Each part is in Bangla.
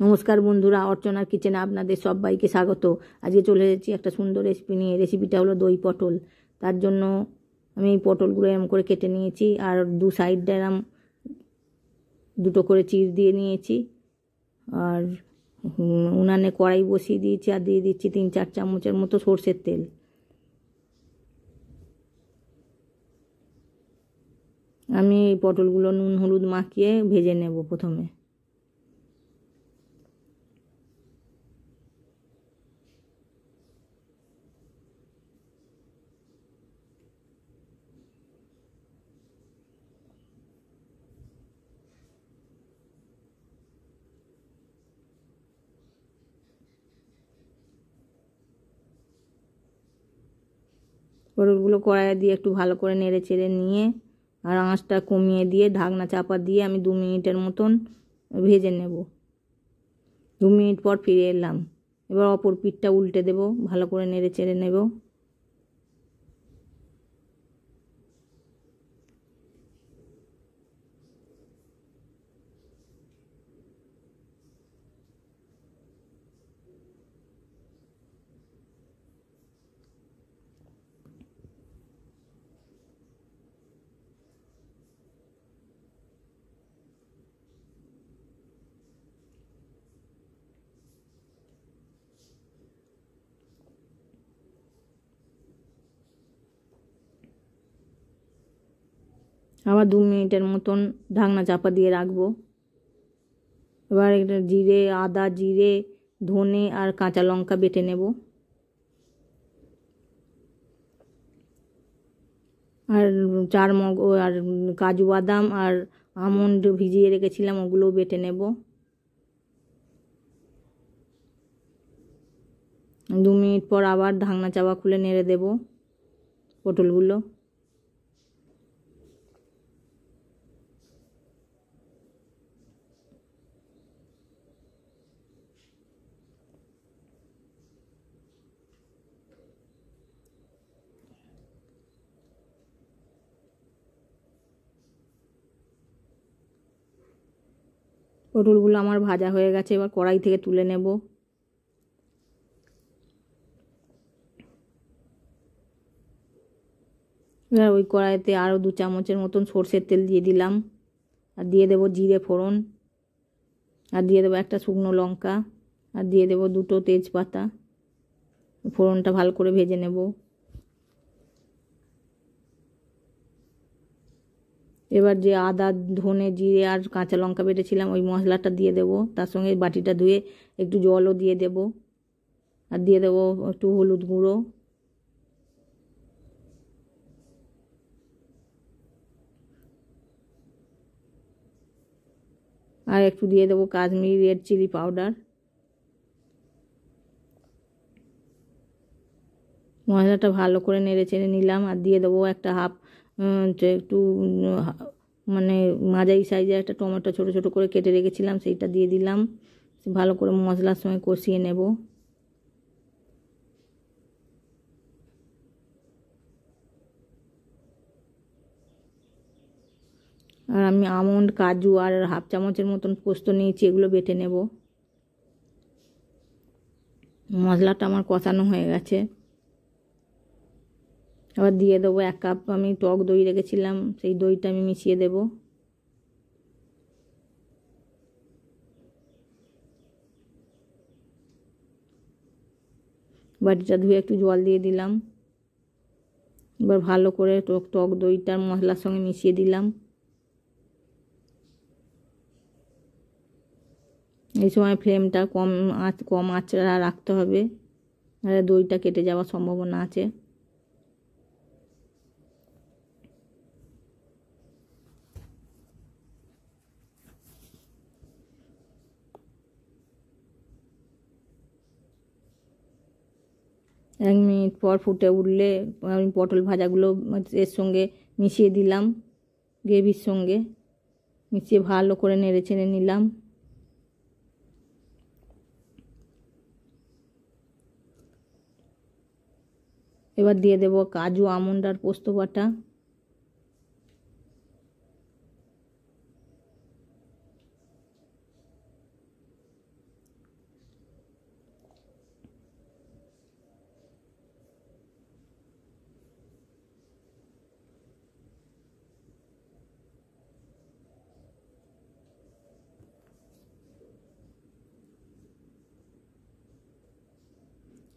নমস্কার বন্ধুরা, অর্চনার কিচেনে আপনাদের সবাইকে স্বাগত। আজকে চলে এসেছি একটা সুন্দর রেসিপি নিয়ে। রেসিপিটা হলো দই পটল। তার জন্য আমি এই পটলগুলো এরম করে কেটে নিয়েছি, আর দু সাইডটা এরম দুটো করে চিড় দিয়ে নিয়েছি। আর উনানে কড়াই বসিয়ে দিয়েছি, আর দিয়ে দিচ্ছি 3-4 চামচের মতো সর্ষের তেল। আমি এই পটলগুলো নুন হলুদ মাখিয়ে ভেজে নেব প্রথমে। পটলগুলো কড়াইয়ে দিয়ে একটু ভালো করে নেড়ে চেড়ে নিয়ে, আর আঁচটা কমিয়ে দিয়ে ঢাকনা চাপা দিয়ে আমি 2 মিনিটের মতন ভেজে নেব। 2 মিনিট পর ফিরে এলাম। এবার অপর পিঠটা উল্টে দেব, ভালো করে নেড়ে চেড়ে নেব। আবার 2 মিনিটের মতন ঢাকনা চাপা দিয়ে রাখবো। এবার একটা জিরে, আদা, জিরে, ধনে আর কাঁচা লঙ্কা বেটে নেব। আর আর কাজু বাদাম আর আমন্ড ভিজিয়ে রেখেছিলাম, ওগুলোও বেটে নেব। 2 মিনিট পর আবার ঢাকনা চাপা খুলে নেড়ে দেব পটলগুলো। পটলগুলো আমার ভাজা হয়ে গেছে, এবার কড়াই থেকে তুলে নেব। এবার ওই কড়াইতে আরও 2 চামচের মতন সর্ষের তেল দিয়ে দিলাম, আর দিয়ে দেব জিরে ফোড়ন, আর দিয়ে দেবো একটা শুকনো লঙ্কা, আর দিয়ে দেবো 2টো তেজপাতা। ফোড়নটা ভালো করে ভেজে নেব। এবার যে আদা, ধনে, জিরে আর কাঁচা লঙ্কা বেটেছিলাম, ওই মশলাটা দিয়ে দেব। তার সঙ্গে বাটিটা ধুয়ে একটু জলও দিয়ে দেব, আর দিয়ে দেবো একটু হলুদ গুঁড়ো, আর একটু দিয়ে দেবো কাশ্মীরি রেড চিলি পাউডার। মশলাটা ভালো করে নেড়ে চেড়ে নিলাম, আর দিয়ে দেবো একটা একটু মানে মাঝারি সাইজের একটা টমেটো ছোটো ছোটো করে কেটে রেখেছিলাম, সেইটা দিয়ে দিলাম। ভালো করে মশলার সঙ্গে কষিয়ে নেব। আর আমি আমন্ড, কাজু আর 1/2 চামচের মতন পোস্ত নিয়েছি, এগুলো বেটে নেব। মশলাটা আমার কষানো হয়ে গেছে। আবার দিয়ে দেবো 1 কাপ আমি টক দই রেখেছিলাম, সেই দইটা আমি মিশিয়ে দেব। বাটিটা ধুয়ে একটু জল দিয়ে দিলাম। এবার ভালো করে টক দইটার মশলার সঙ্গে মিশিয়ে দিলাম। এই সময় ফ্লেমটা কম আঁচে রাখতে হবে, নাহলে দইটা কেটে যাওয়ার সম্ভাবনা আছে। এক মিনিট পর ফুটে উঠলে আমি পটল ভাজাগুলো এর সঙ্গে মিশিয়ে দিলাম, গ্রেভির সঙ্গে মিশিয়ে ভালো করে নেড়ে চেড়ে নিলাম। এবার দিয়ে দেবো কাজু, আমন্ড আর পোস্ত বাটা।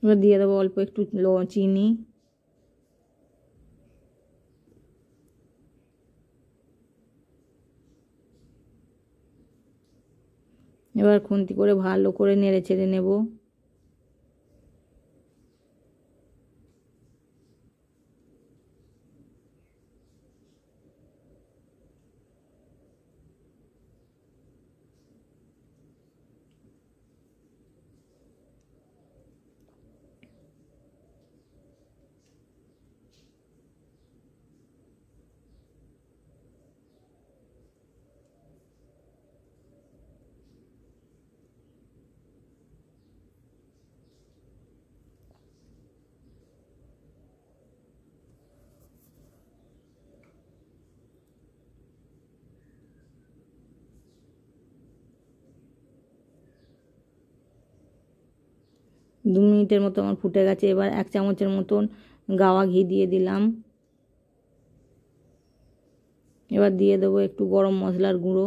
এবার দিয়ে দেবো অল্প একটু চিনি, এবার খুন্তি করে ভালো করে নেড়ে চেড়ে নেব। দু মিনিটের মতো আমার ফুটে গেছে। এবার 1 চামচের মতন গাওয়া ঘি দিয়ে দিলাম। এবার দিয়ে দেবো একটু গরম মশলার গুঁড়ো।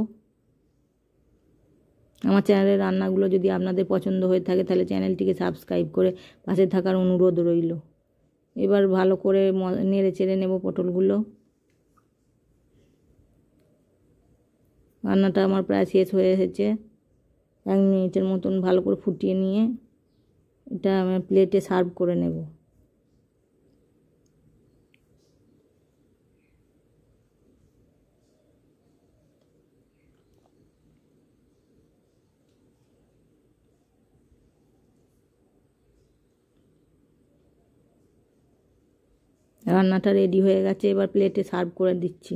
আমার চ্যানেলের রান্নাগুলো যদি আপনাদের পছন্দ হয়ে থাকে তাহলে চ্যানেলটিকে সাবস্ক্রাইব করে পাশে থাকার অনুরোধ রইল। এবার ভালো করে নেড়ে চেড়ে নেব পটলগুলো। রান্নাটা আমার প্রায় শেষ হয়ে এসেছে। 1 মিনিটের মতন ভালো করে ফুটিয়ে নিয়ে এটা আমি প্লেটে সার্ভ করে নেব। রান্নাটা রেডি হয়ে গেছে, এবার প্লেটে সার্ভ করে দিচ্ছি।